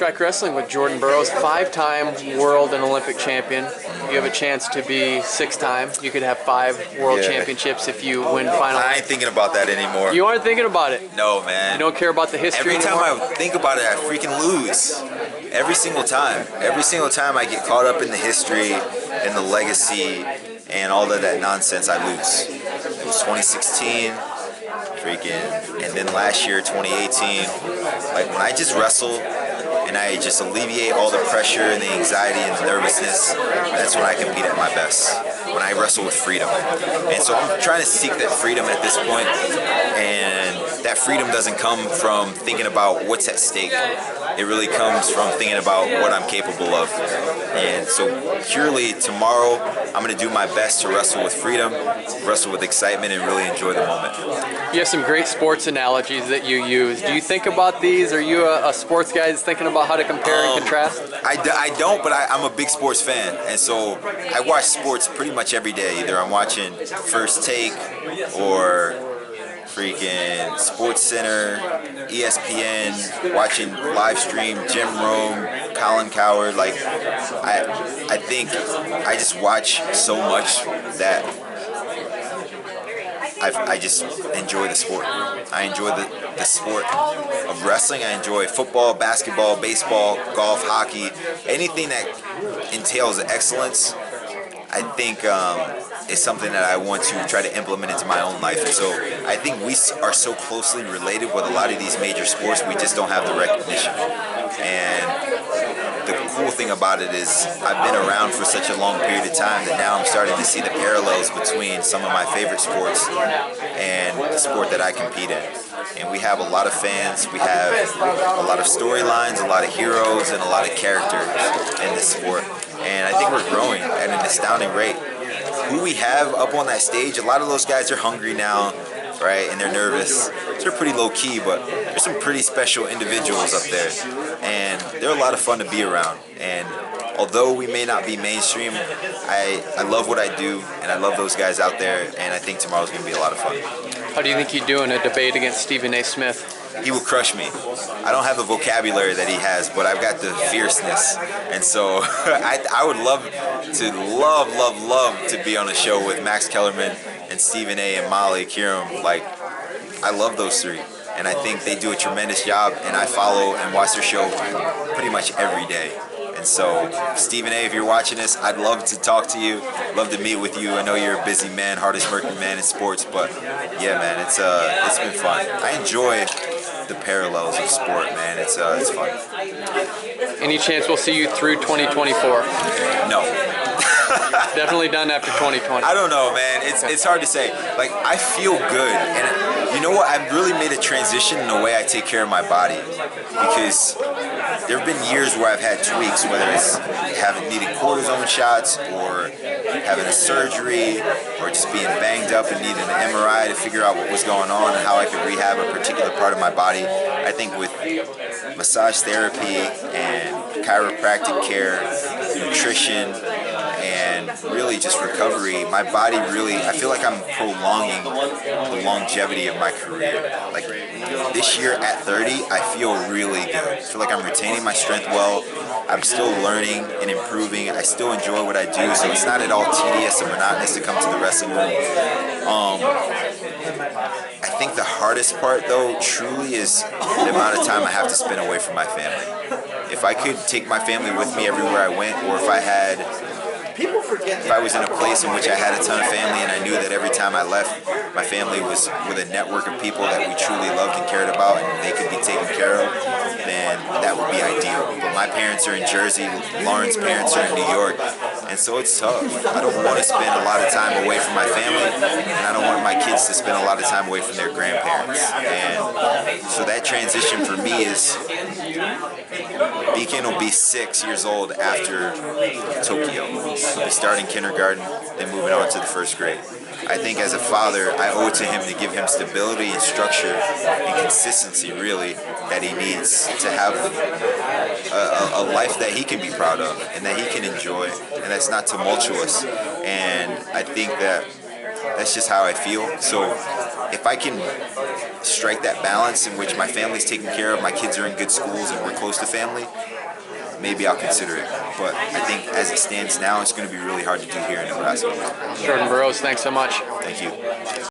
Track Wrestling with Jordan Burroughs, 5-time world and Olympic champion. You have a chance to be 6-time. You could have 5 world championships if you win finals. I ain't thinking about that anymore. You aren't thinking about it? No, man. You don't care about the history Every time anymore? I think about it, I freaking lose. Every single time. Every single time I get caught up in the history and the legacy and all of that nonsense, I lose. It was 2016. And then last year, 2018, like when I just wrestle and I just alleviate all the pressure and the anxiety and the nervousness, that's when I compete at my best, when I wrestle with freedom. And so I'm trying to seek that freedom at this point, and that freedom doesn't come from thinking about what's at stake. It really comes from thinking about what I'm capable of. And so purely tomorrow, I'm going to do my best to wrestle with freedom, wrestle with excitement, and really enjoy the moment. You have some great sports analogies that you use. Do you think about these? Are you a sports guy that's thinking about how to compare and contrast? I don't, but I'm a big sports fan. And so I watch sports pretty much every day. Either I'm watching First Take or freaking Sports Center, ESPN, watching live stream, Jim Rome, Colin Cowherd. Like, I think I just watch so much that I just enjoy the sport. I enjoy the sport of wrestling. I enjoy football, basketball, baseball, golf, hockey, anything that entails excellence. I think is something that I want to try to implement into my own life. And so I think we are so closely related with a lot of these major sports, we just don't have the recognition. And the cool thing about it is I've been around for such a long period of time that now I'm starting to see the parallels between some of my favorite sports and the sport that I compete in. And we have a lot of fans, we have a lot of storylines, a lot of heroes, and a lot of characters in this sport. And I think we're growing at an astounding rate. Who we have up on that stage, a lot of those guys are hungry now, right? And they're nervous. They're pretty low key, but there's some pretty special individuals up there. And they're a lot of fun to be around. And although we may not be mainstream, I love what I do, and I love those guys out there, and I think tomorrow's going to be a lot of fun. How do you think you do in a debate against Stephen A. Smith? He will crush me. I don't have the vocabulary that he has, but I've got the fierceness. And so I would love to be on a show with Max Kellerman and Stephen A. and Molly Kiram. Like, I love those three. And I think they do a tremendous job, and I follow and watch their show pretty much every day. And so, Stephen A., if you're watching this, I'd love to talk to you, love to meet with you. I know you're a busy man, hardest working man in sports, but yeah, man, it's been fun. I enjoy the parallels of sport, man. It's fun. Any chance we'll see you through 2024? No. Definitely done after 2020. I don't know, man. It's hard to say. Like, I feel good, and you know what? I've really made a transition in the way I take care of my body, because there have been years where I've had tweaks, whether it's having needed cortisone shots or having a surgery or just being banged up and needing an MRI to figure out what was going on and how I could rehab a particular part of my body. I think with massage therapy and chiropractic care, nutrition, and really just recovery, my body really, I feel like I'm prolonging the longevity of my career. Like, this year at 30, I feel really good. I feel like I'm retaining my strength well. I'm still learning and improving. I still enjoy what I do, so it's not at all tedious and monotonous to come to the wrestling room. I think the hardest part, though, truly is the amount of time I have to spend away from my family. If I could take my family with me everywhere I went, or if I was in a place in which I had a ton of family and I knew that every time I left, my family was with a network of people that we truly loved and cared about, and they could be taken care of, then that would be ideal. But my parents are in Jersey, Lauren's parents are in New York, and so it's tough. I don't want to spend a lot of time away from my family, and I don't want my kids to spend a lot of time away from their grandparents. And so that transition for me is, Beacon will be 6 years old after Tokyo. He'll be starting kindergarten, then moving on to the first grade. I think as a father, I owe it to him to give him stability and structure and consistency, really, that he needs to have a life that he can be proud of and that he can enjoy and that's not tumultuous. And I think that that's just how I feel. So if I can strike that balance in which my family's taken care of, my kids are in good schools, and we're close to family, maybe I'll consider it. But I think as it stands now, it's going to be really hard to do here in Nebraska. Jordan Burroughs, thanks so much. Thank you.